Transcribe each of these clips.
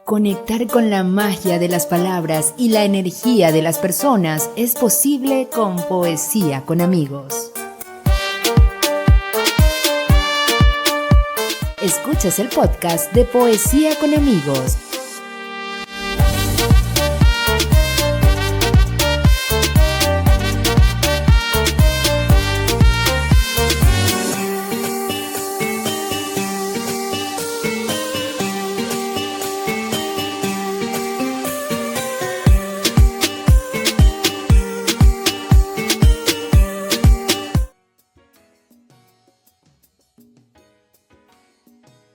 Conectar con la magia de las palabras y la energía de las personas es posible con Poesía con Amigos. Escuchas el podcast de Poesía con Amigos.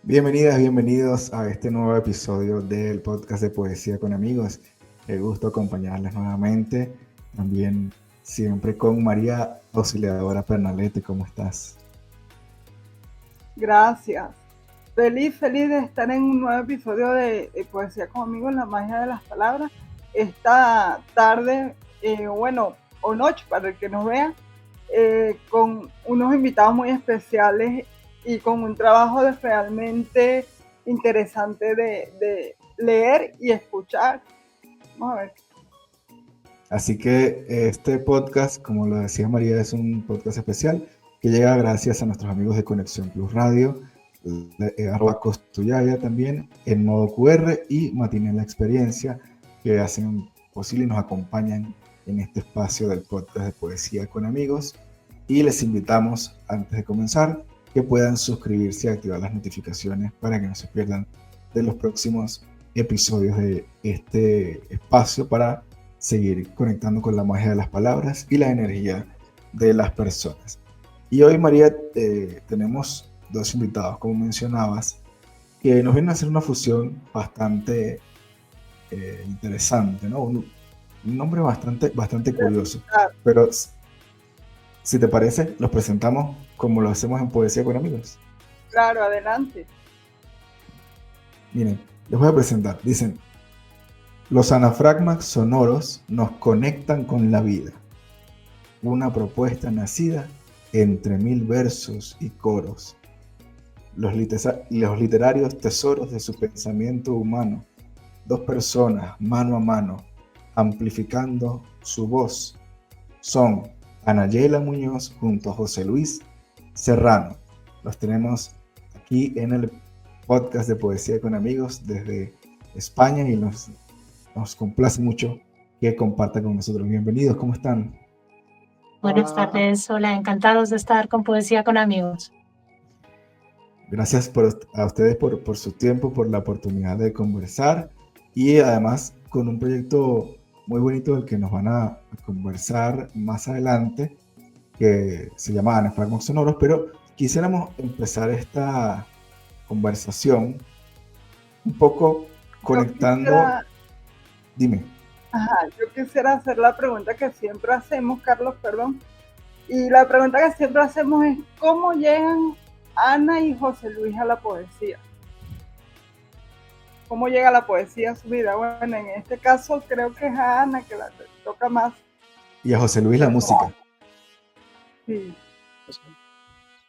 Bienvenidas, bienvenidos a este nuevo episodio del podcast de Poesía con Amigos. Qué gusto acompañarles nuevamente, también siempre con María Auxiliadora Pernalete. ¿Cómo estás? Gracias. Feliz de estar en un nuevo episodio de Poesía con Amigos, la magia de las palabras. Esta tarde, o noche para el que nos vea, con unos invitados muy especiales y con un trabajo realmente interesante de leer y escuchar. Vamos a ver. Así que este podcast, como lo decía María, es un podcast especial que llega gracias a nuestros amigos de Conexión Plus Radio, @Costuyaya también, en modo QR y Matiné la Experiencia, que hacen posible y nos acompañan en este espacio del podcast de Poesía con Amigos. Y les invitamos, antes de comenzar, que puedan suscribirse y activar las notificaciones para que no se pierdan de los próximos episodios de este espacio para seguir conectando con la magia de las palabras y la energía de las personas. Y hoy, María, tenemos dos invitados, como mencionabas, que nos vienen a hacer una fusión bastante interesante, ¿no? Un nombre bastante curioso. Pero si te parece, los presentamos como lo hacemos en Poesía con Amigos. Claro, adelante. Miren, les voy a presentar. Dicen: los anafragmas sonoros nos conectan con la vida. Una propuesta nacida entre 1000 versos y coros. Los literarios tesoros de su pensamiento humano. Dos personas, mano a mano, amplificando su voz. Son Anayela Muñoz junto a José Luis Serrano. Los tenemos aquí en el podcast de Poesía con Amigos desde España y nos complace mucho que compartan con nosotros. Bienvenidos, ¿cómo están? Buenas tardes, hola, encantados de estar con Poesía con Amigos. Gracias a ustedes por su tiempo, por la oportunidad de conversar y además con un proyecto muy bonito del que nos van a conversar más adelante, que se llama Anafragmas Sonoros, pero quisiéramos empezar esta conversación un poco conectando. Dime. Yo quisiera hacer la pregunta que siempre hacemos, Carlos, perdón. Y la pregunta que siempre hacemos es: ¿cómo llegan Ana y José Luis a la poesía? ¿Cómo llega la poesía a su vida? Bueno, en este caso creo que es a Ana que la toca más. Y a José Luis la música. Sí.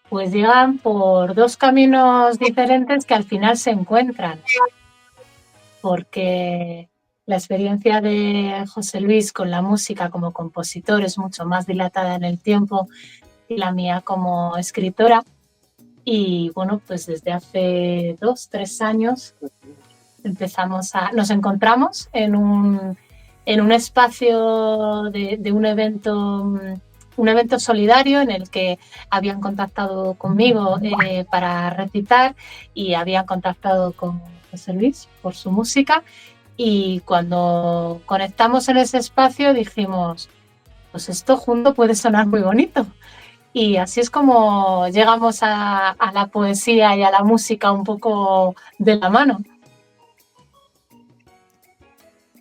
Pues llegan por dos caminos diferentes que al final se encuentran. Porque la experiencia de José Luis con la música como compositor es mucho más dilatada en el tiempo que la mía como escritora. Y bueno, pues desde hace 2-3 años nos encontramos en un espacio de un evento solidario en el que habían contactado conmigo para recitar y habían contactado con José Luis por su música, y cuando conectamos en ese espacio dijimos, pues esto junto puede sonar muy bonito. Y así es como llegamos a la poesía y a la música un poco de la mano.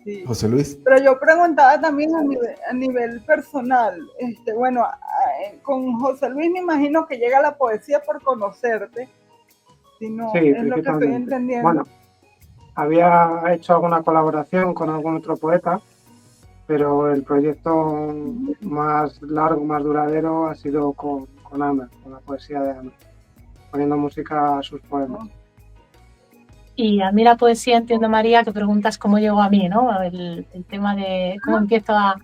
Sí. José Luis. Pero yo preguntaba también a nivel personal. Con José Luis me imagino que llega la poesía por conocerte. Si no, sí, es lo que estoy entendiendo. Bueno, había hecho alguna colaboración con algún otro poeta, pero el proyecto más largo, más duradero ha sido con Ana, con la poesía de Ana, poniendo música a sus poemas. Y a mí la poesía, entiendo, María, que preguntas cómo llegó a mí, ¿no? El tema de cómo empiezo a...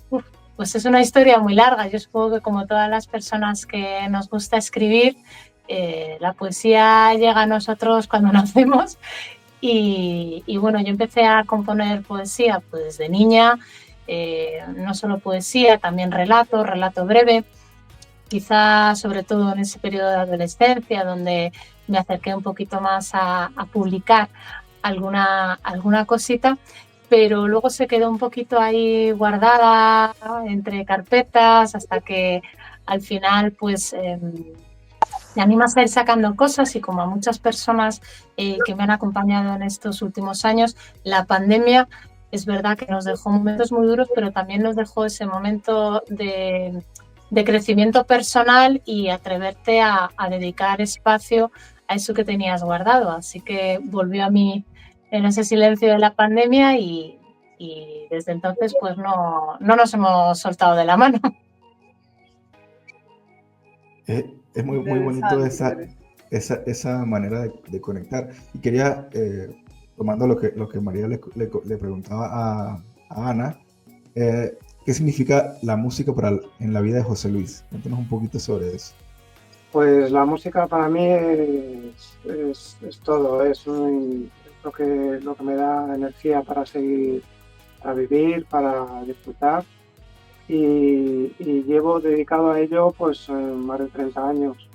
Uf, pues es una historia muy larga. Yo supongo que como todas las personas que nos gusta escribir, la poesía llega a nosotros cuando nacemos. Y bueno, yo empecé a componer poesía pues desde niña, no solo poesía, también relato breve, quizá sobre todo en ese periodo de adolescencia donde me acerqué un poquito más a publicar alguna cosita, pero luego se quedó un poquito ahí guardada entre carpetas hasta que al final pues te animas a ir sacando cosas, y como a muchas personas que me han acompañado en estos últimos años, la pandemia es verdad que nos dejó momentos muy duros, pero también nos dejó ese momento de crecimiento personal y atreverte a dedicar espacio a eso que tenías guardado. Así que volvió a mí en ese silencio de la pandemia y desde entonces pues no nos hemos soltado de la mano. Es muy bonito esa manera de conectar. Y quería, tomando lo que María le preguntaba a Ana, ¿qué significa la música en la vida de José Luis? Cuéntanos un poquito sobre eso. Pues la música para mí es todo, es lo que me da energía para seguir, para vivir, para disfrutar. Y llevo dedicado a ello pues más de 30 años.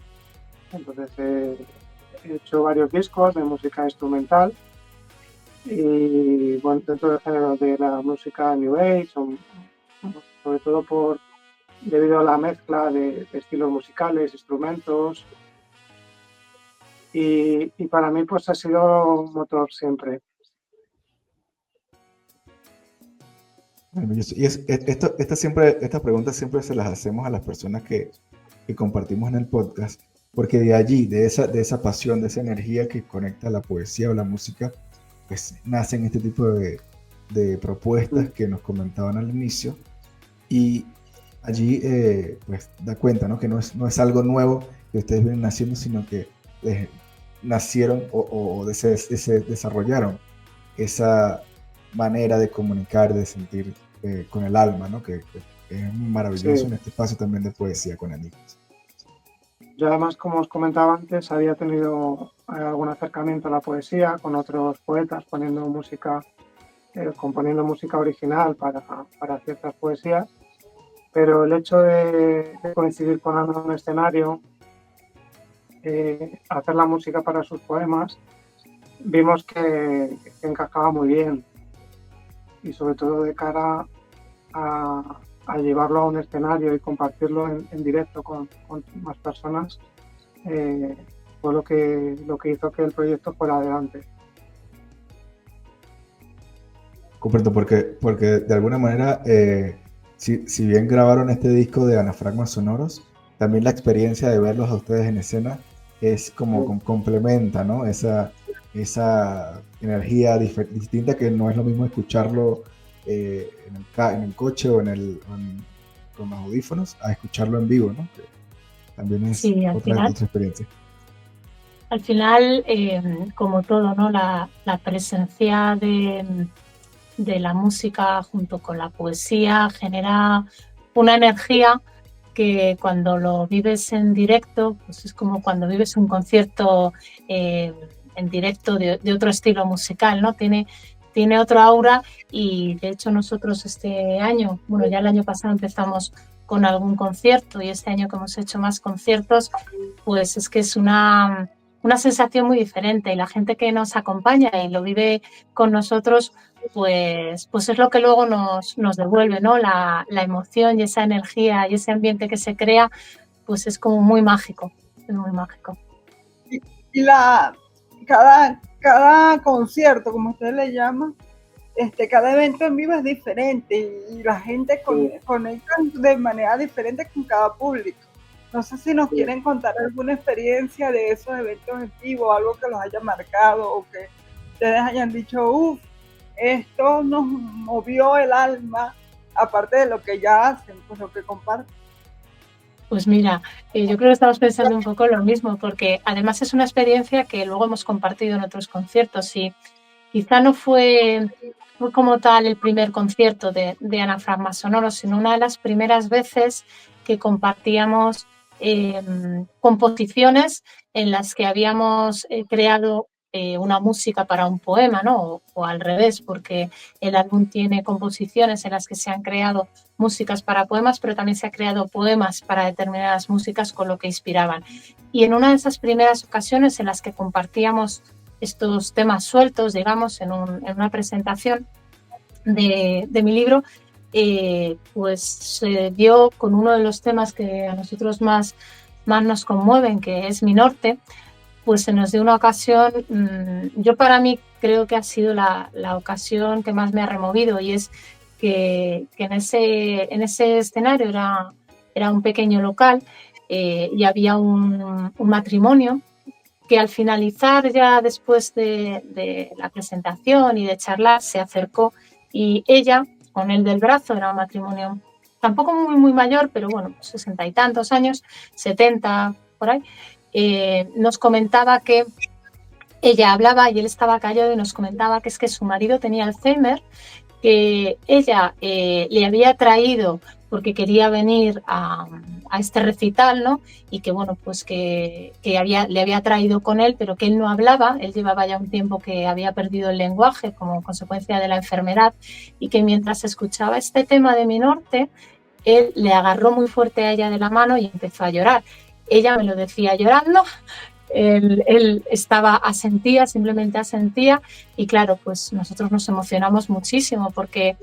Entonces he hecho varios discos de música instrumental y bueno, dentro del género de la música New Age, sobre todo debido a la mezcla de estilos musicales, instrumentos, y para mí pues ha sido un motor siempre. Y esta pregunta siempre se las hacemos a las personas que compartimos en el podcast, porque de allí, de esa pasión, de esa energía que conecta la poesía o la música, pues nacen este tipo de propuestas que nos comentaban al inicio, y allí pues da cuenta, ¿no? Que no es algo nuevo que ustedes vienen haciendo, sino que nacieron o desarrollaron esa manera de comunicar, de sentir con el alma, ¿no? Que es maravilloso, sí, en este espacio también de poesía con Enigmas. Yo además, como os comentaba antes, había tenido algún acercamiento a la poesía con otros poetas componiendo música original para ciertas poesías, pero el hecho de coincidir con Ana en un escenario, hacer la música para sus poemas, vimos que encajaba muy bien, y sobre todo de cara a llevarlo a un escenario y compartirlo en directo con más personas, fue lo que hizo que el proyecto fuera adelante. Comprendo, porque de alguna manera, si bien grabaron este disco de Anafragmas Sonoros, también la experiencia de verlos a ustedes en escena es como complementa, ¿no? Esa energía distinta, que no es lo mismo escucharlo en el coche o con los audífonos, a escucharlo en vivo, ¿no? Que también es otra experiencia. Al final, como todo, ¿no? La presencia de la música junto con la poesía genera una energía que cuando lo vives en directo, pues es como cuando vives un concierto en directo de otro estilo musical, ¿no? Tiene otro aura, y de hecho nosotros este año, bueno, ya el año pasado empezamos con algún concierto, y este año que hemos hecho más conciertos, pues es que es una sensación muy diferente, y la gente que nos acompaña y lo vive con nosotros, pues es lo que luego nos devuelve, ¿no? La emoción y esa energía y ese ambiente que se crea, pues es como muy mágico, es muy mágico. Y cada concierto, como usted le llama, cada evento en vivo es diferente, y la gente conecta de manera diferente con cada público. No sé si nos quieren contar alguna experiencia de esos eventos en vivo, algo que los haya marcado, o que ustedes hayan dicho, esto nos movió el alma, aparte de lo que ya hacen, pues lo que comparten. Pues mira, yo creo que estamos pensando un poco lo mismo, porque además es una experiencia que luego hemos compartido en otros conciertos y quizá no fue como tal el primer concierto de Anafragmas Sonoros, sino una de las primeras veces que compartíamos composiciones en las que habíamos creado una música para un poema, ¿no? O al revés, porque el álbum tiene composiciones en las que se han creado músicas para poemas, pero también se ha creado poemas para determinadas músicas con lo que inspiraban. Y en una de esas primeras ocasiones en las que compartíamos estos temas sueltos, digamos, en una presentación de mi libro, pues se dio con uno de los temas que a nosotros más nos conmueven, que es Mi Norte, pues se nos dio una ocasión, yo para mí creo que ha sido la ocasión que más me ha removido, y es que en ese escenario era un pequeño local y había un matrimonio que al finalizar, ya después de la presentación y de charlar, se acercó y ella, con él del brazo, era un matrimonio tampoco muy mayor, pero bueno, 60 y tantos años, 70 por ahí, nos comentaba que ella hablaba y él estaba callado, y nos comentaba que es que su marido tenía Alzheimer, que ella le había traído porque quería venir a este recital, ¿no? Y que bueno, pues que le había traído con él, pero que él no hablaba, él llevaba ya un tiempo que había perdido el lenguaje como consecuencia de la enfermedad, y que mientras escuchaba este tema de Mi Norte, él le agarró muy fuerte a ella de la mano y empezó a llorar. Ella me lo decía llorando, él asentía, simplemente asentía, y claro, pues nosotros nos emocionamos muchísimo porque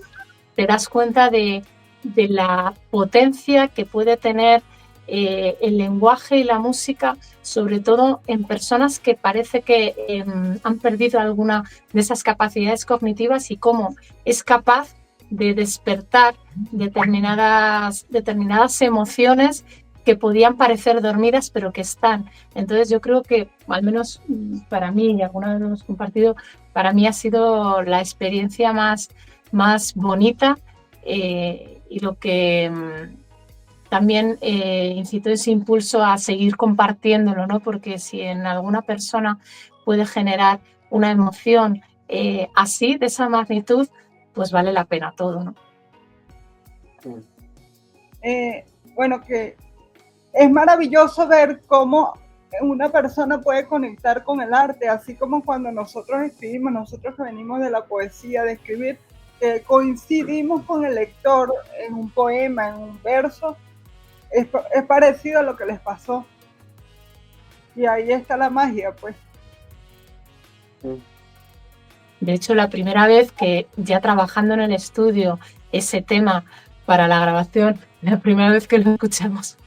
te das cuenta de la potencia que puede tener el lenguaje y la música, sobre todo en personas que parece que han perdido alguna de esas capacidades cognitivas, y cómo es capaz de despertar determinadas emociones que podían parecer dormidas, pero que están. Entonces yo creo que, al menos para mí, y alguna vez lo hemos compartido, para mí ha sido la experiencia más bonita, y lo que también incito ese impulso a seguir compartiéndolo, ¿no? Porque si en alguna persona puede generar una emoción así, de esa magnitud, pues vale la pena todo, ¿no? Bueno, que es maravilloso ver cómo una persona puede conectar con el arte, así como cuando nosotros escribimos, nosotros que venimos de la poesía, de escribir, coincidimos con el lector en un poema, en un verso, es parecido a lo que les pasó. Y ahí está la magia, pues. De hecho, la primera vez que, ya trabajando en el estudio, ese tema para la grabación, la primera vez que lo escuchamos,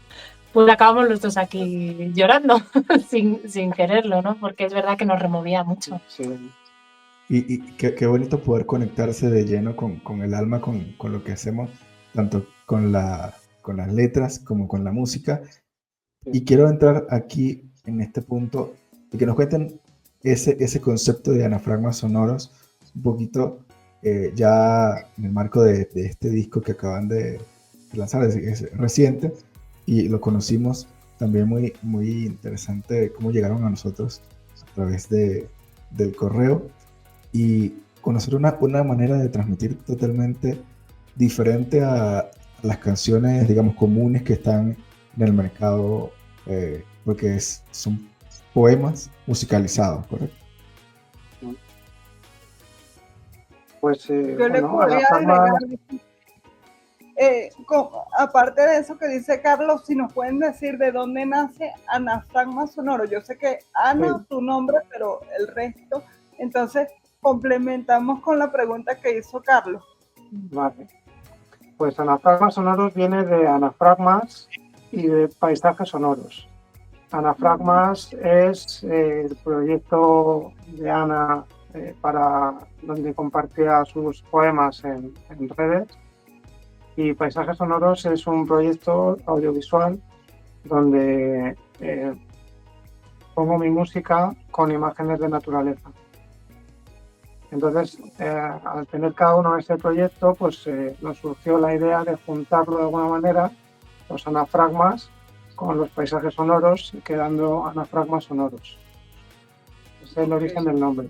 pues acabamos los dos aquí llorando sin quererlo, ¿no? Porque es verdad que nos removía mucho. Sí. Y qué bonito poder conectarse de lleno con el alma, con lo que hacemos, tanto con las letras como con la música. Y quiero entrar aquí en este punto y que nos cuenten ese concepto de anafragmas sonoros, un poquito ya en el marco de este disco que acaban de lanzar, es reciente, y lo conocimos también muy interesante cómo llegaron a nosotros a través del correo, y conocer una manera de transmitir totalmente diferente a las canciones, digamos, comunes que están en el mercado, porque son poemas musicalizados, ¿correcto? Pues Yo le podría Anafragmas... aparte de eso que dice Carlos, si nos pueden decir de dónde nace Anafragma Sonoro. Yo sé que Ana, tu nombre, pero el resto. Entonces, complementamos con la pregunta que hizo Carlos. Vale. Pues Anafragmas Sonoros viene de anafragmas y de paisajes sonoros. Anafragmas es el proyecto de Ana para donde compartía sus poemas en redes, y Paisajes Sonoros es un proyecto audiovisual donde pongo mi música con imágenes de naturaleza. Entonces, al tener cada uno ese proyecto, pues nos surgió la idea de juntarlo de alguna manera, los anafragmas, con los paisajes sonoros, quedando anafragmas sonoros. Ese es el origen del nombre.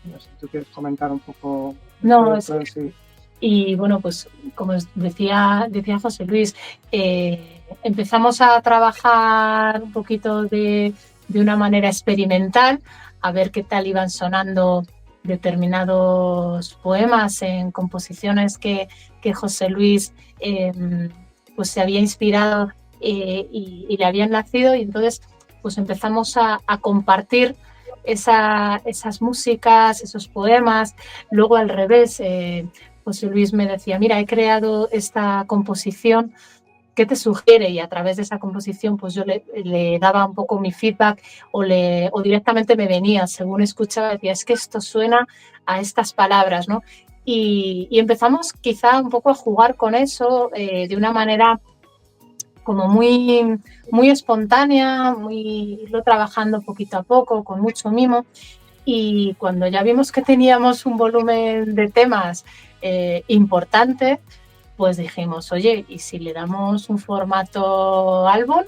No sé si tú quieres comentar un poco. No, Sí. Y bueno, pues como decía José Luis, empezamos a trabajar un poquito de una manera experimental, a ver qué tal iban sonando determinados poemas en composiciones que José Luis pues se había inspirado y le habían nacido, y entonces pues empezamos a compartir esas músicas, esos poemas. Luego al revés, José Luis me decía, mira, he creado esta composición, ¿qué te sugiere? Y a través de esa composición pues yo le daba un poco mi feedback o directamente me venía, según escuchaba, decía, es que esto suena a estas palabras, ¿no? Y empezamos quizá un poco a jugar con eso de una manera como muy, muy espontánea, irlo trabajando poquito a poco, con mucho mimo. Y cuando ya vimos que teníamos un volumen de temas importante, pues dijimos, oye, ¿y si le damos un formato álbum?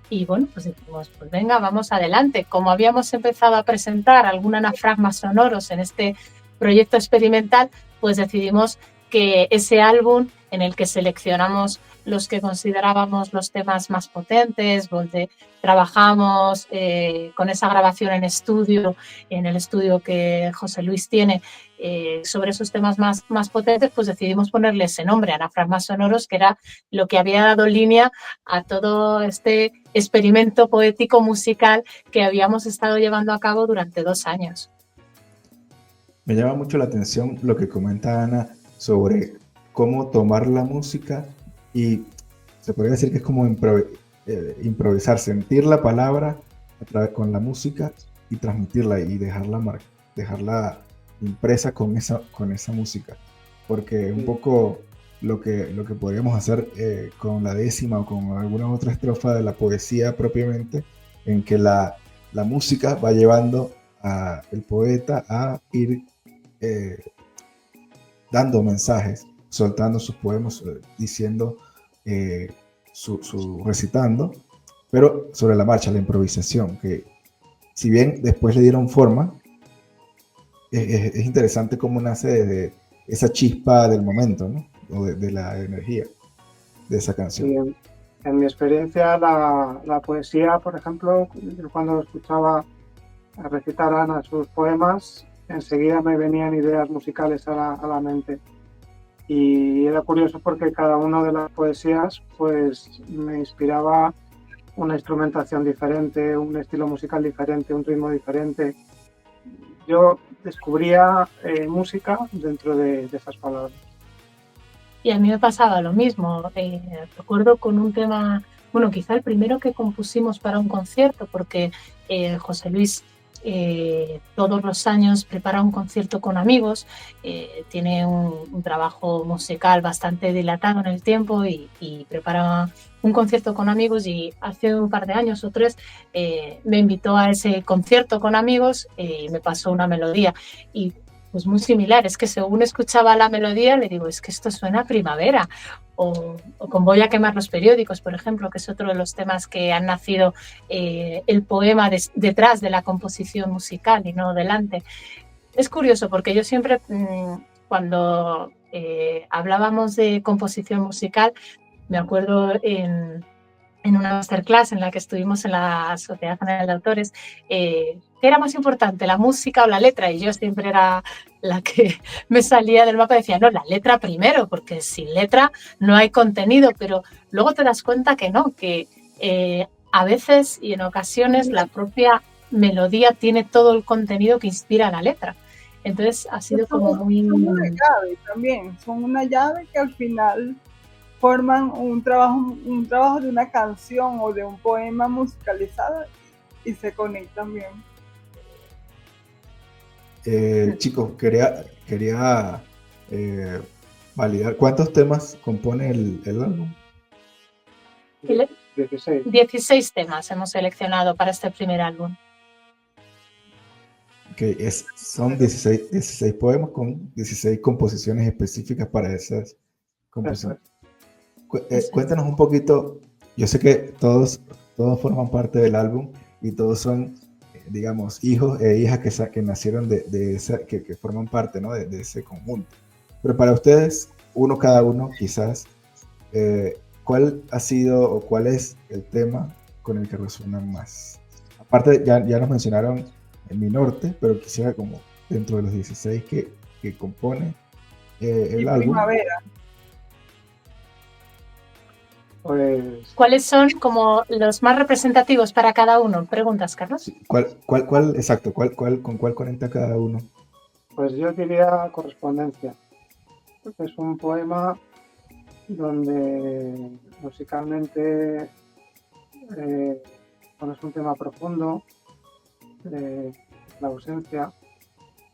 Y bueno, pues dijimos, pues venga, vamos adelante. Como habíamos empezado a presentar algún anafragmas sonoros en este proyecto experimental, pues decidimos que ese álbum en el que seleccionamos los que considerábamos los temas más potentes, donde trabajamos con esa grabación en estudio, en el estudio que José Luis tiene, sobre esos temas más potentes, pues decidimos ponerle ese nombre, anafragmas sonoros, que era lo que había dado línea a todo este experimento poético musical que habíamos estado llevando a cabo durante 2 años. Me llama mucho la atención lo que comenta Ana sobre cómo tomar la música y se podría decir que es como improvisar, sentir la palabra con la música y transmitirla y dejarla impresa con esa música, porque un poco lo que podríamos hacer con la décima o con alguna otra estrofa de la poesía propiamente, en que la música va llevando al poeta a ir dando mensajes, soltando sus poemas, diciendo, recitando, pero sobre la marcha, la improvisación, que si bien después le dieron forma, es interesante cómo nace desde esa chispa del momento, ¿no? O de la energía de esa canción. Sí, en mi experiencia, la poesía, por ejemplo, cuando escuchaba recitar a Ana sus poemas, enseguida me venían ideas musicales a la mente. Y era curioso porque cada una de las poesías pues me inspiraba una instrumentación diferente, un estilo musical diferente, un ritmo diferente. Yo descubría música dentro de esas palabras. Y a mí me pasaba lo mismo. Recuerdo con un tema, bueno, quizá el primero que compusimos para un concierto, porque José Luis todos los años prepara un concierto con amigos, tiene un trabajo musical bastante dilatado en el tiempo y prepara un concierto con amigos, y hace un par de años o 3 me invitó a ese concierto con amigos y me pasó una melodía y pues muy similar, es que según escuchaba la melodía le digo, es que esto suena a primavera, o con Voy a quemar los periódicos, por ejemplo, que es otro de los temas que han nacido el poema detrás de la composición musical y no delante. Es curioso porque yo siempre, cuando hablábamos de composición musical, me acuerdo en una masterclass en la que estuvimos en la Sociedad General de Autores, ¿qué era más importante, la música o la letra? Y yo siempre era la que me salía del mapa y decía, no, la letra primero, porque sin letra no hay contenido, pero luego te das cuenta que no, que a veces y en ocasiones la propia melodía tiene todo el contenido que inspira la letra. Entonces ha sido como muy... Son una llave también, son una llave que al final forman un trabajo de una canción o de un poema musicalizado y se conectan bien. Chicos, quería validar, ¿cuántos temas compone el álbum? 16 temas hemos seleccionado para este primer álbum. Okay, son 16 poemas con 16 composiciones específicas para esas composiciones. Cuéntanos un poquito yo sé que todos forman parte del álbum y todos son, digamos, hijos e hijas que nacieron de esa, que forman parte, ¿no? de ese conjunto. Pero para ustedes, uno cada uno, quizás, ¿cuál ha sido o cuál es el tema con el que resuenan más? Aparte, ya nos mencionaron en Mi Norte, pero quisiera como dentro de los 16 que compone el Y álbum. Primavera. Pues ¿Cuáles son como los más representativos para cada uno? Preguntas, Carlos. Sí, exacto, con cuál conecta cada uno? Pues yo diría Correspondencia. Es un poema donde musicalmente bueno, es un tema profundo, la ausencia,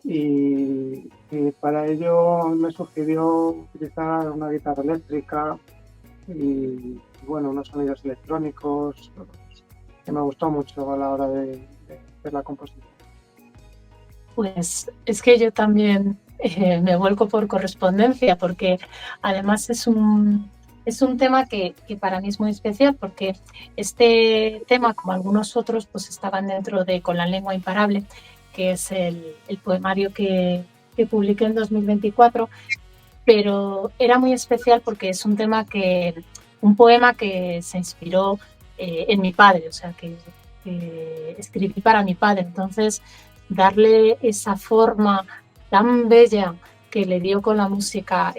y para ello me sugirió utilizar una guitarra eléctrica y bueno, unos sonidos electrónicos que me gustó mucho a la hora de hacer la composición. Pues es que yo también me vuelco por Correspondencia, porque además es un tema que para mí es muy especial, porque este tema, como algunos otros, pues estaban dentro de Con la lengua imparable, que es el poemario que publiqué en 2024, pero era muy especial porque es un poema que se inspiró en mi padre, o sea, que escribí para mi padre. Entonces, darle esa forma tan bella que le dio con la música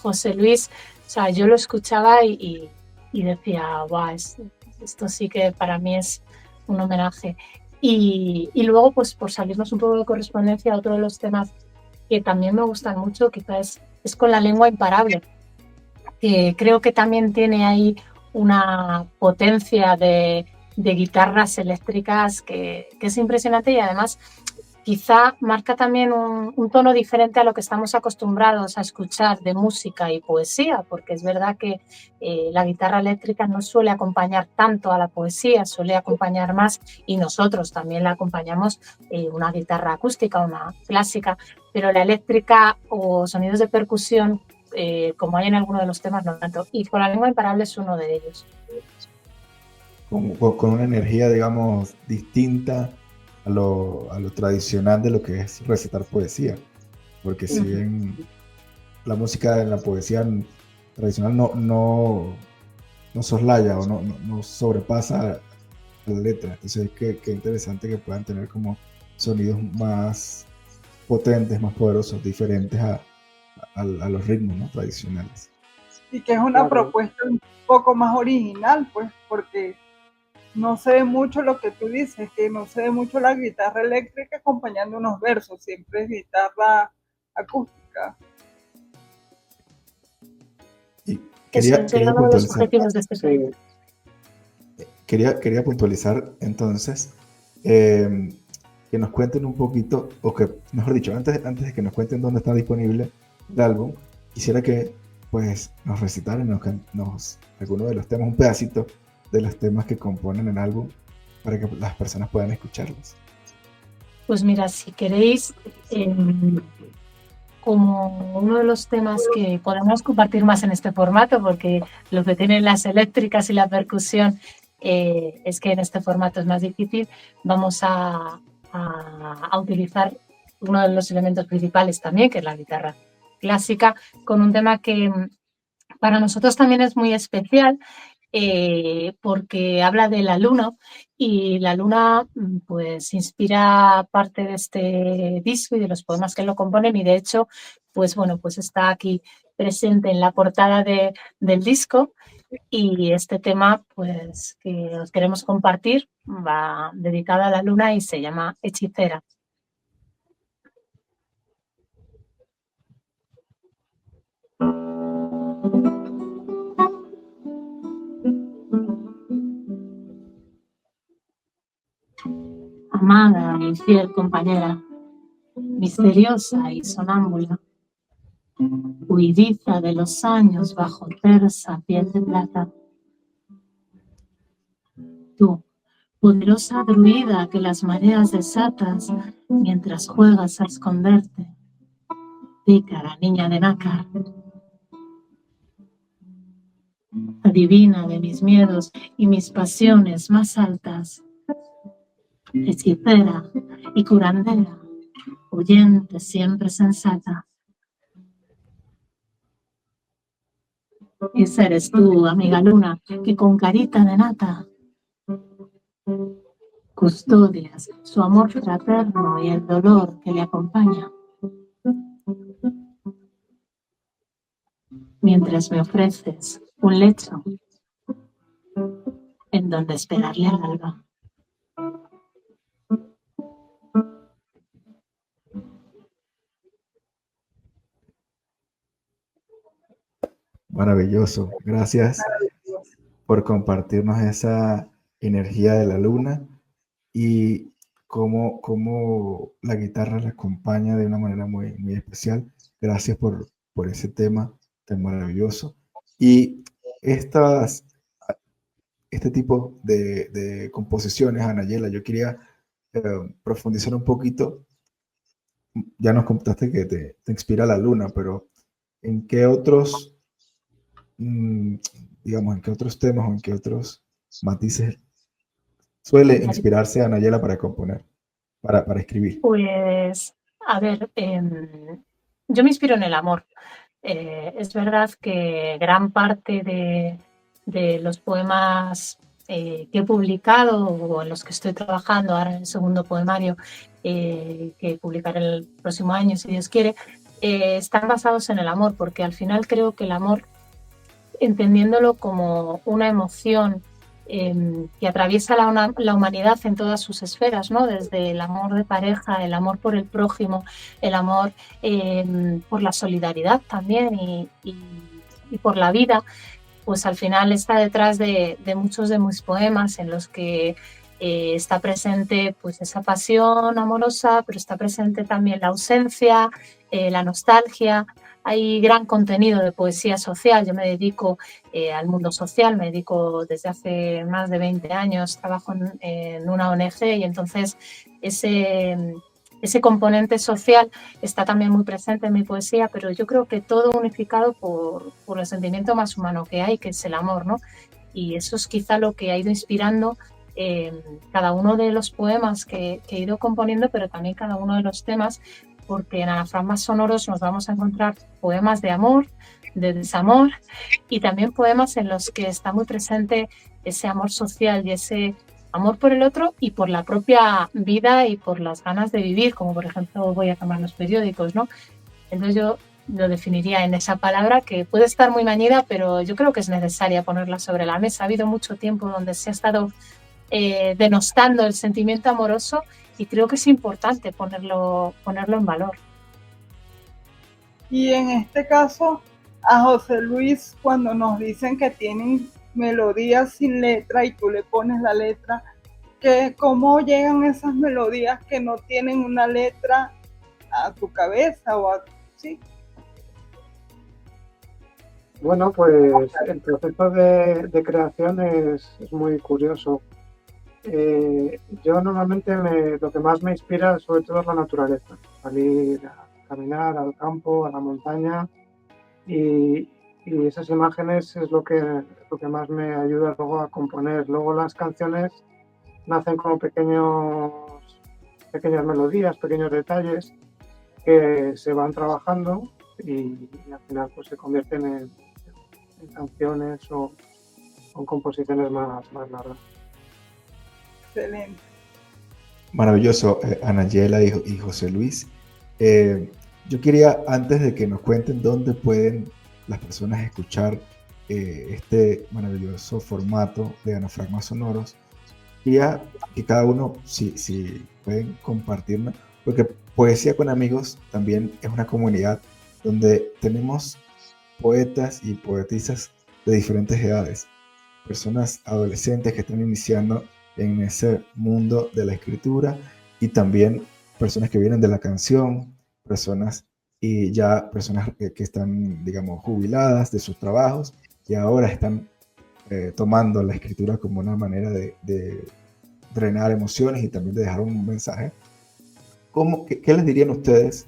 José Luis, o sea, yo lo escuchaba y decía, wow, esto sí que para mí es un homenaje. Y luego, pues por salirnos un poco de Correspondencia, otro de los temas que también me gustan mucho, quizás es Con la lengua imparable, que creo que también tiene ahí una potencia de guitarras eléctricas que es impresionante, y además quizá marca también un tono diferente a lo que estamos acostumbrados a escuchar de música y poesía, porque es verdad que la guitarra eléctrica no suele acompañar tanto a la poesía, suele acompañar más, y nosotros también la acompañamos una guitarra acústica, una clásica, pero la eléctrica o sonidos de percusión, como hay en alguno de los temas, no tanto. Y Con la lengua imparable es uno de ellos. Con una energía, digamos, distinta a lo tradicional de lo que es recitar poesía. Porque si bien la música en la poesía tradicional no soslaya o no sobrepasa la letra. Entonces, qué interesante que puedan tener como sonidos más potentes, más poderosos, diferentes a los ritmos, ¿no? tradicionales. Y que es una propuesta un poco más original, pues, porque no se ve mucho lo que tú dices, que no se ve mucho la guitarra eléctrica acompañando unos versos, siempre es guitarra acústica. Y quería uno de los objetivos de este proyecto. Quería puntualizar entonces que nos cuenten un poquito, o que, mejor dicho, antes de que nos cuenten dónde está disponible el álbum, quisiera que pues nos recitaran algunos de los temas, un pedacito de los temas que componen el álbum para que las personas puedan escucharlos. Pues mira, si queréis, como uno de los temas que podemos compartir más en este formato, porque lo que tienen las eléctricas y la percusión es que en este formato es más difícil, vamos a utilizar uno de los elementos principales también, que es la guitarra clásica, con un tema que para nosotros también es muy especial, porque habla de la luna, y la luna pues inspira parte de este disco y de los poemas que lo componen, y de hecho pues bueno, pues está aquí presente en la portada del disco. Y este tema pues que os queremos compartir va dedicado a la luna y se llama Hechicera. Amada y fiel compañera, misteriosa y sonámbula, huidiza de los años bajo tersa piel de plata. Tú, poderosa druida que las mareas desatas mientras juegas a esconderte, pícara niña de nácar. adivina de mis miedos y mis pasiones más altas, hechicera y curandera, oyente siempre sensata. Esa eres tú, amiga luna, que con carita de nata custodias su amor fraterno y el dolor que le acompaña, mientras me ofreces un lecho en donde esperarle al alba. Maravilloso. Gracias por compartirnos esa energía de la luna y cómo la guitarra la acompaña de una manera muy especial. Gracias por ese tema tan maravilloso. Y este tipo de composiciones, Anayela, yo quería profundizar un poquito. Ya nos contaste que te inspira la luna, pero ¿en qué otros, digamos, en qué otros temas o en qué otros matices suele inspirarse a Nayela para componer, para escribir? Pues, a ver, yo me inspiro en el amor. Es verdad que gran parte de los poemas que he publicado o en los que estoy trabajando ahora en el segundo poemario, que publicaré el próximo año, si Dios quiere, están basados en el amor, porque al final creo que el amor, entendiéndolo como una emoción que atraviesa la humanidad en todas sus esferas, ¿no? Desde el amor de pareja, el amor por el prójimo, el amor por la solidaridad también y por la vida, pues al final está detrás de muchos de mis poemas en los que está presente pues esa pasión amorosa, pero está presente también la ausencia, la nostalgia. Hay gran contenido de poesía social. Yo me dedico al mundo social, me dedico desde hace más de 20 años, trabajo en una ONG y entonces ese componente social está también muy presente en mi poesía, pero yo creo que todo unificado por el sentimiento más humano que hay, que es el amor, ¿no? Y eso es quizá lo que ha ido inspirando cada uno de los poemas que he ido componiendo, pero también cada uno de los temas, porque en Anafragmas Sonoros nos vamos a encontrar poemas de amor, de desamor y también poemas en los que está muy presente ese amor social y ese amor por el otro y por la propia vida y por las ganas de vivir, como por ejemplo voy a tomar los periódicos, ¿no? Entonces yo lo definiría en esa palabra que puede estar muy mañida, pero yo creo que es necesaria ponerla sobre la mesa. Ha habido mucho tiempo donde se ha estado denostando el sentimiento amoroso y creo que es importante ponerlo en valor. Y en este caso, a José Luis, cuando nos dicen que tienen melodías sin letra y tú le pones la letra, ¿cómo llegan esas melodías que no tienen una letra a tu cabeza o a sí? Bueno, pues el proceso de creación es muy curioso. Yo normalmente lo que más me inspira sobre todo es la naturaleza, salir a caminar al campo, a la montaña y esas imágenes es lo que más me ayuda luego a componer. Luego las canciones nacen como pequeñas melodías, pequeños detalles que se van trabajando y al final pues se convierten en canciones o en composiciones más largas. Excelente. Maravilloso, Anayela y José Luis. Yo quería, antes de que nos cuenten dónde pueden las personas escuchar este maravilloso formato de Anafragmas Sonoros, quería que cada uno, si pueden compartirnos, porque Poesía con Amigos también es una comunidad donde tenemos poetas y poetisas de diferentes edades, personas adolescentes que están iniciando en ese mundo de la escritura y también personas que vienen de la canción, personas que están, digamos, jubiladas de sus trabajos y ahora están tomando la escritura como una manera de drenar emociones y también de dejar un mensaje. ¿Qué les dirían ustedes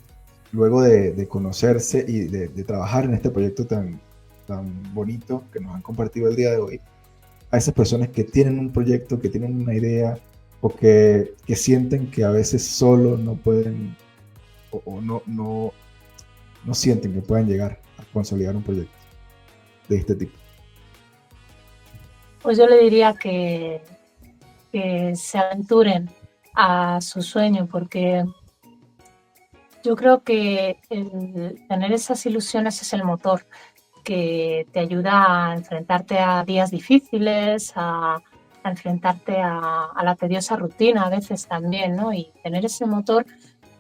luego de conocerse y de trabajar en este proyecto tan tan bonito que nos han compartido el día de hoy, a esas personas que tienen un proyecto, que tienen una idea, o que sienten que a veces solo no pueden, o no sienten que puedan llegar a consolidar un proyecto de este tipo? Pues yo le diría que se aventuren a su sueño, porque yo creo que el tener esas ilusiones es el motor que te ayuda a enfrentarte a días difíciles, a enfrentarte a la tediosa rutina a veces también, ¿no? Y tener ese motor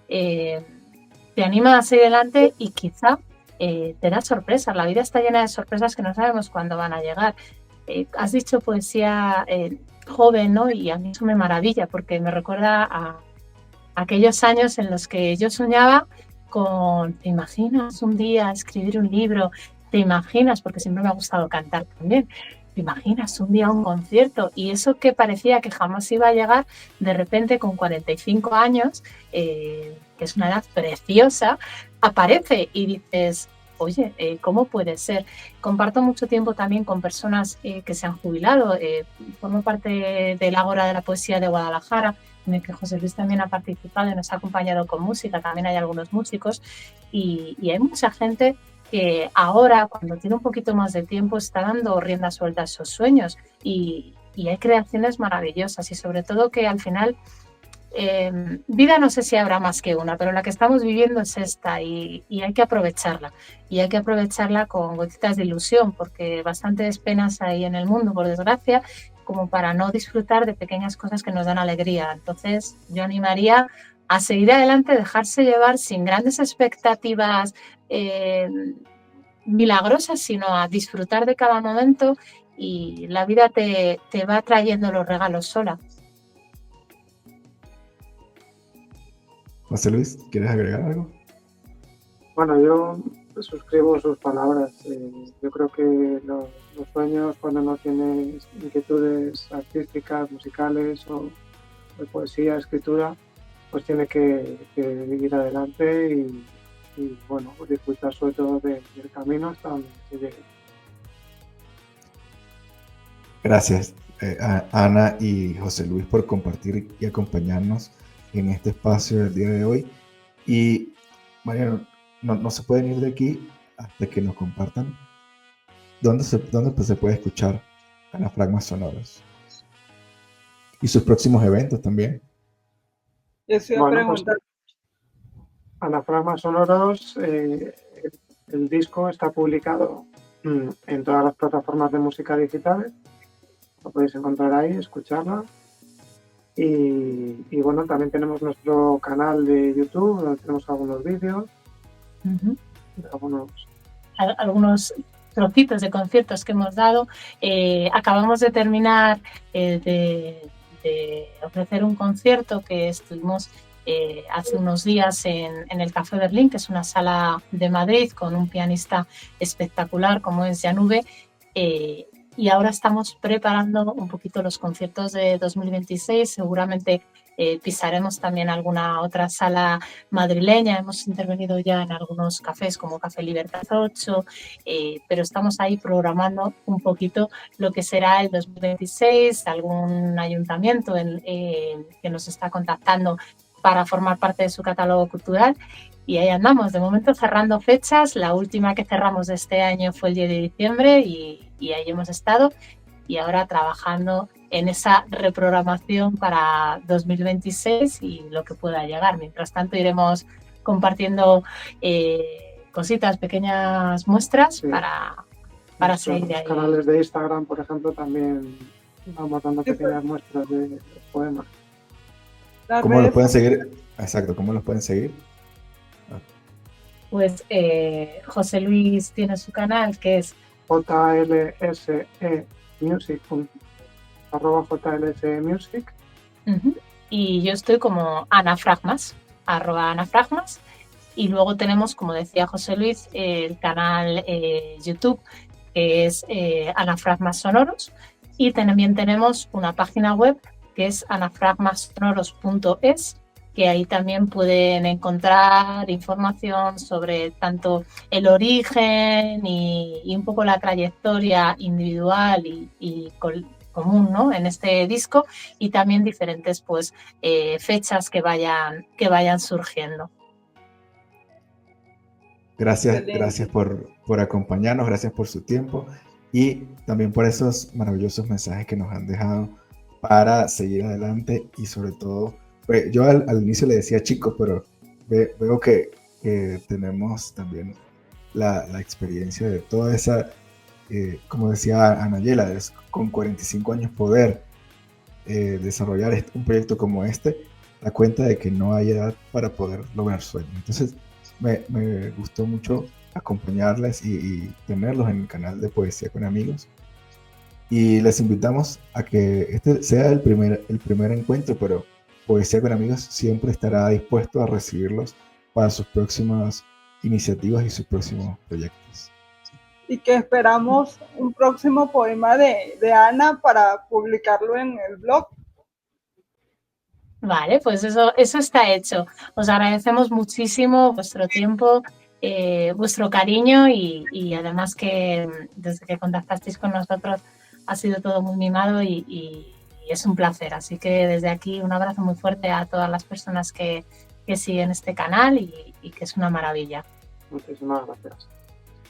te anima a seguir adelante y quizá te da sorpresas. La vida está llena de sorpresas que no sabemos cuándo van a llegar. Has dicho poesía joven, ¿no? Y a mí eso me maravilla porque me recuerda a aquellos años en los que yo soñaba con, ¿te imaginas un día escribir un libro? ¿Te imaginas? Porque siempre me ha gustado cantar también. ¿Te imaginas un día un concierto? Y eso que parecía que jamás iba a llegar, de repente con 45 años, que es una edad preciosa, aparece y dices, oye, ¿cómo puede ser? Comparto mucho tiempo también con personas que se han jubilado. Formo parte del Ágora de la Poesía de Guadalajara, en el que José Luis también ha participado y nos ha acompañado con música. También hay algunos músicos y hay mucha gente que ahora, cuando tiene un poquito más de tiempo, está dando rienda suelta a esos sueños y hay creaciones maravillosas y sobre todo que al final vida no sé si habrá más que una, pero la que estamos viviendo es esta y hay que aprovecharla. Y hay que aprovecharla con gotitas de ilusión, porque bastantes penas hay en el mundo, por desgracia, como para no disfrutar de pequeñas cosas que nos dan alegría. Entonces, yo animaría a seguir adelante, dejarse llevar sin grandes expectativas milagrosas, sino a disfrutar de cada momento y la vida te va trayendo los regalos sola. José Luis, ¿quieres agregar algo? Bueno, yo suscribo sus palabras. Yo creo que los sueños, cuando no tienes inquietudes artísticas, musicales o de poesía, escritura, pues tiene que ir adelante y bueno, disfrutar sobre todo del camino hasta donde se llegue. Gracias, Ana y José Luis, por compartir y acompañarnos en este espacio del día de hoy. Y Mariano, no se pueden ir de aquí hasta que nos compartan dónde se puede escuchar Anafragmas Sonoros y sus próximos eventos también. Eso iba a preguntar. Pues, Anafragmas Sonoros, el disco está publicado en todas las plataformas de música digitales. Lo podéis encontrar ahí, escucharla. Y bueno, también tenemos nuestro canal de YouTube, donde tenemos algunos vídeos, algunos trocitos de conciertos que hemos dado. Acabamos de terminar de ofrecer un concierto que estuvimos hace unos días en el Café Berlín, que es una sala de Madrid con un pianista espectacular como es Janube. Y ahora estamos preparando un poquito los conciertos de 2026. Seguramente pisaremos también alguna otra sala madrileña. Hemos intervenido ya en algunos cafés como Café Libertad 8, pero estamos ahí programando un poquito lo que será el 2026. Algún ayuntamiento que nos está contactando para formar parte de su catálogo cultural. Y ahí andamos, de momento cerrando fechas. La última que cerramos de este año fue el 10 de diciembre y ahí hemos estado. Y ahora trabajando en esa reprogramación para 2026 y lo que pueda llegar. Mientras tanto iremos compartiendo cositas, pequeñas muestras sí, para seguir ahí. Los canales de Instagram, por ejemplo, también vamos dando pequeñas muestras de poemas. ¿Cómo los pueden seguir? Exacto, ¿cómo los pueden seguir? Pues José Luis tiene su canal que es JLSEmusic, @JLSEmusic. Y yo estoy como Anafragmas, @Anafragmas. Y luego tenemos, como decía José Luis, el canal YouTube, que es Anafragmas Sonoros. Y también tenemos una página web que es anafragmasonoros.es, que ahí también pueden encontrar información sobre tanto el origen y un poco la trayectoria individual y común, ¿no?, en este disco, y también diferentes pues fechas que vayan surgiendo. Gracias por acompañarnos, gracias por su tiempo y también por esos maravillosos mensajes que nos han dejado para seguir adelante y sobre todo, pues, yo al inicio le decía chicos, pero veo que tenemos también la experiencia de toda esa, como decía Anayela, con 45 años poder desarrollar un proyecto como este, da cuenta de que no hay edad para poder lograr sueños. Entonces, me gustó mucho acompañarles y tenerlos en el canal de Poesía con Amigos. Y les invitamos a que este sea el primer encuentro, pero Poesía con Amigos siempre estará dispuesto a recibirlos para sus próximas iniciativas y sus próximos proyectos. Y que esperamos un próximo poema de Ana para publicarlo en el blog. Vale, pues eso está hecho. Os agradecemos muchísimo vuestro tiempo, vuestro cariño y además que desde que contactasteis con nosotros ha sido todo muy mimado y es un placer. Así que desde aquí un abrazo muy fuerte a todas las personas que siguen este canal y que es una maravilla. Muchísimas gracias.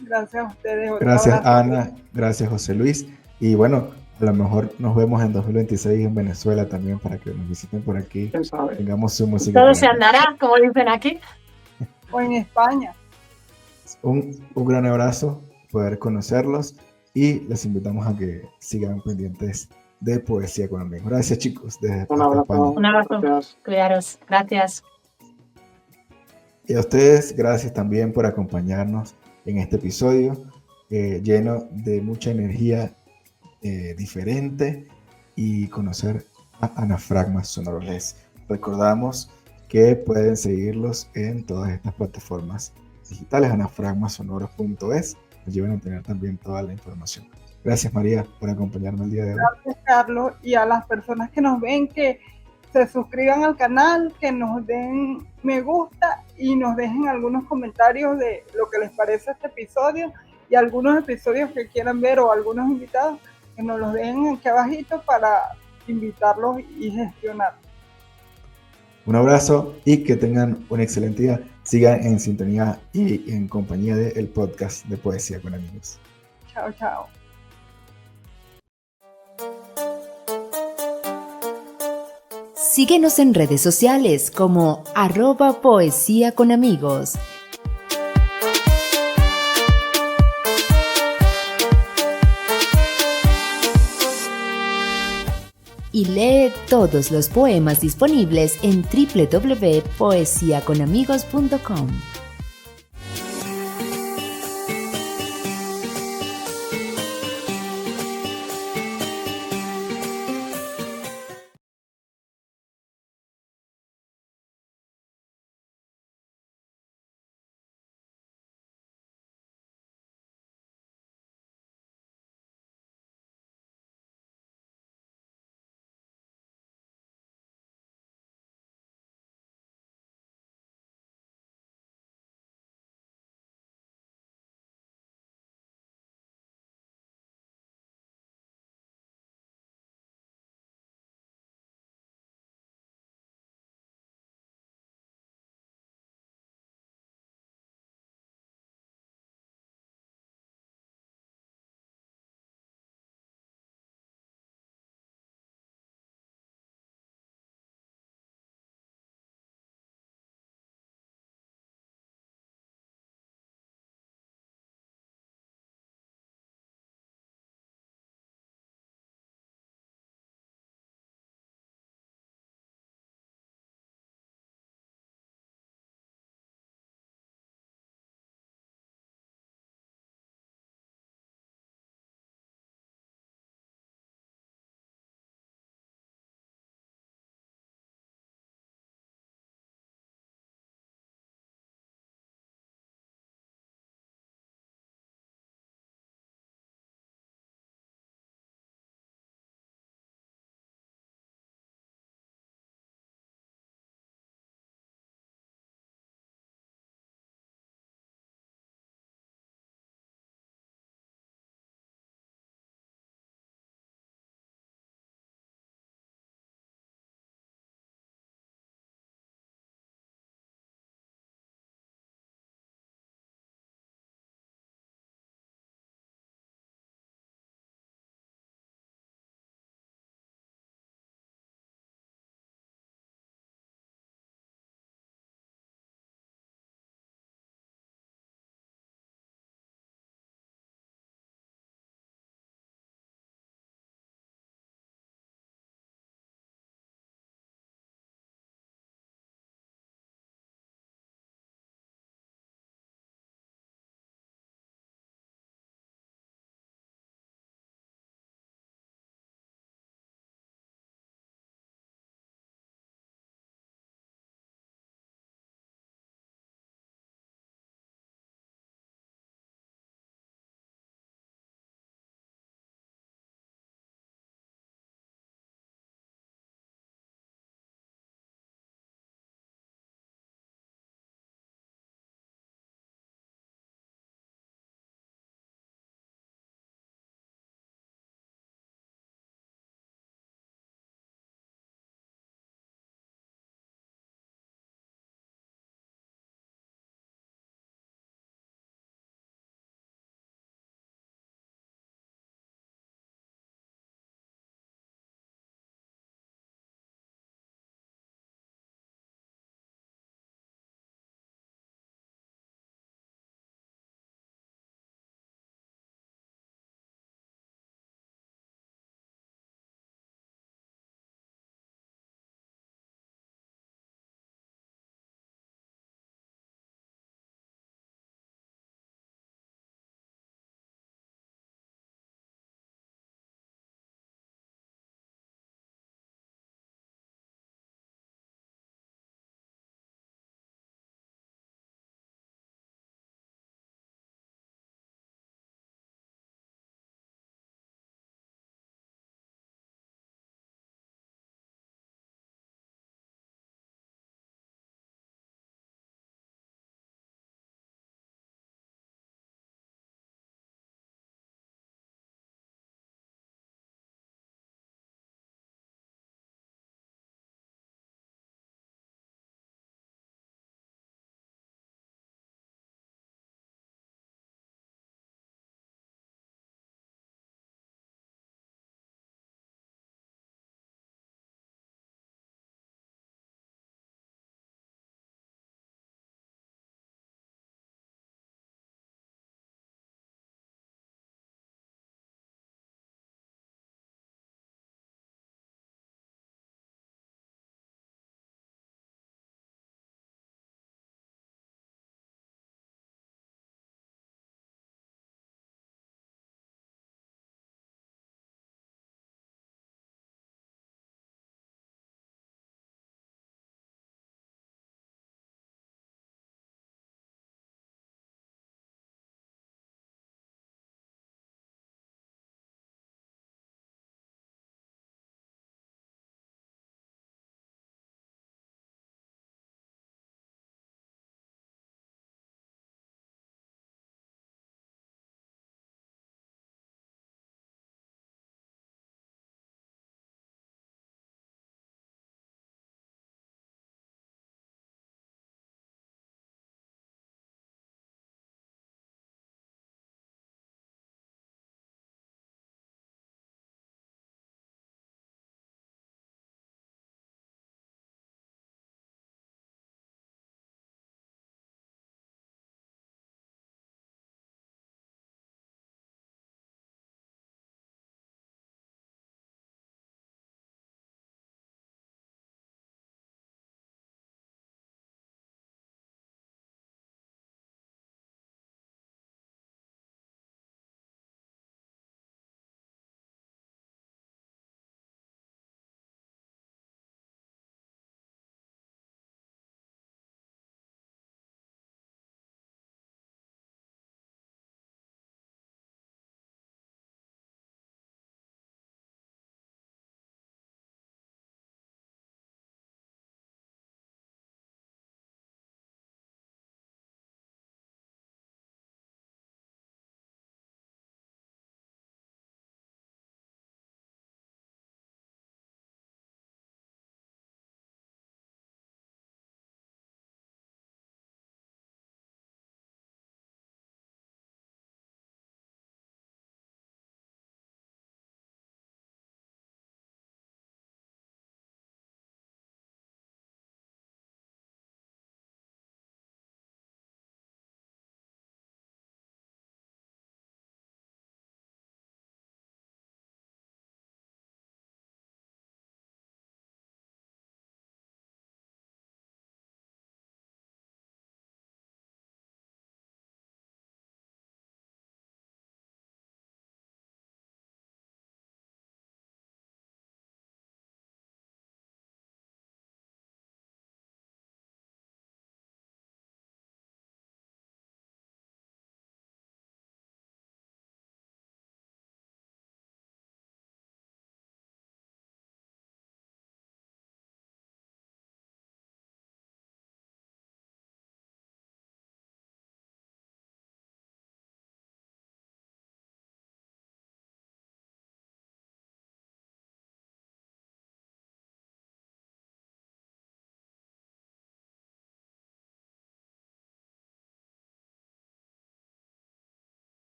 Gracias a ustedes. Gracias Ana, gracias José Luis. Y bueno, a lo mejor nos vemos en 2026 en Venezuela también para que nos visiten por aquí. ¿Quién sabe? Tengamos su música. Todo se andará, como dicen aquí. O en España. Un gran abrazo, poder conocerlos y les invitamos a que sigan pendientes de Poesía con Amigos. Gracias chicos. Desde Un abrazo. España. Un abrazo. Gracias. Cuidaros. Gracias. Y a ustedes, gracias también por acompañarnos en este episodio lleno de mucha energía diferente y conocer a Anafragmas Sonoros. Les recordamos que pueden seguirlos en todas estas plataformas digitales, anafragmasonoros.es, nos llevan a tener también toda la información. Gracias María por acompañarme el día de hoy. Gracias Carlos, y a las personas que nos ven, que se suscriban al canal, que nos den me gusta y nos dejen algunos comentarios de lo que les parece este episodio y algunos episodios que quieran ver o algunos invitados, que nos los dejen aquí abajito para invitarlos y gestionar. Un abrazo y que tengan un excelente día. Sigan en sintonía y en compañía del podcast de Poesía con Amigos. Chao, chao. Síguenos en redes sociales como @Poesía con Amigos. Y lee todos los poemas disponibles en www.poesiaconamigos.com.